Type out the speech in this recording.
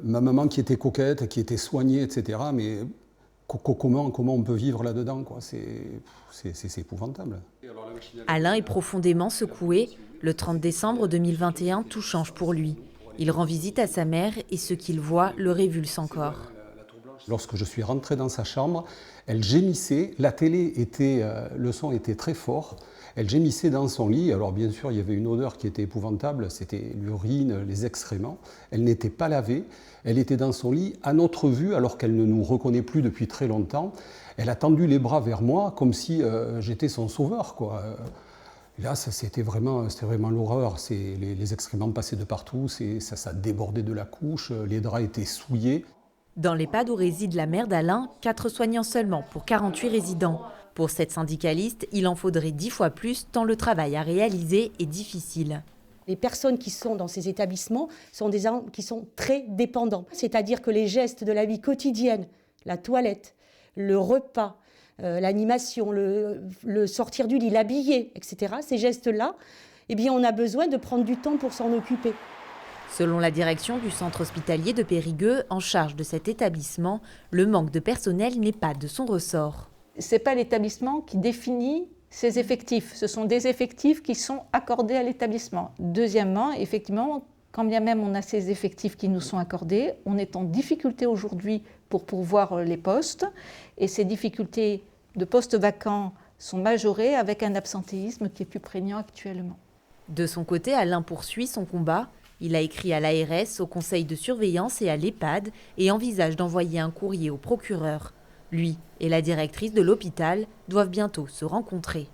Ma maman qui était coquette, qui était soignée, etc. Mais comment on peut vivre là-dedans, quoi. C'est épouvantable. Alain est profondément secoué. Le 30 décembre 2021, tout change pour lui. Il rend visite à sa mère et ce qu'il voit le révulse encore. Lorsque je suis rentré dans sa chambre, elle gémissait. La télé le son était très fort. Elle gémissait dans son lit. Alors bien sûr, il y avait une odeur qui était épouvantable. C'était l'urine, les excréments. Elle n'était pas lavée. Elle était dans son lit à notre vue, alors qu'elle ne nous reconnaît plus depuis très longtemps. Elle a tendu les bras vers moi comme si j'étais son sauveur, quoi. Et là, c'était vraiment l'horreur. Les excréments passaient de partout. Ça débordait de la couche. Les draps étaient souillés. Dans l'EHPAD où réside la mère d'Alain, 4 soignants seulement pour 48 résidents. Pour cette syndicaliste, il en faudrait 10 fois plus tant le travail à réaliser est difficile. Les personnes qui sont dans ces établissements sont des gens qui sont très dépendants. C'est-à-dire que les gestes de la vie quotidienne, la toilette, le repas, l'animation, le sortir du lit, l'habiller, etc., ces gestes-là, eh bien, on a besoin de prendre du temps pour s'en occuper. Selon la direction du centre hospitalier de Périgueux, en charge de cet établissement, le manque de personnel n'est pas de son ressort. Ce n'est pas l'établissement qui définit ses effectifs. Ce sont des effectifs qui sont accordés à l'établissement. Deuxièmement, effectivement, quand bien même on a ces effectifs qui nous sont accordés, on est en difficulté aujourd'hui pour pourvoir les postes. Et ces difficultés de postes vacants sont majorées avec un absentéisme qui est plus prégnant actuellement. De son côté, Alain poursuit son combat. Il a écrit à l'ARS, au conseil de surveillance et à l'EHPAD et envisage d'envoyer un courrier au procureur. Lui et la directrice de l'hôpital doivent bientôt se rencontrer.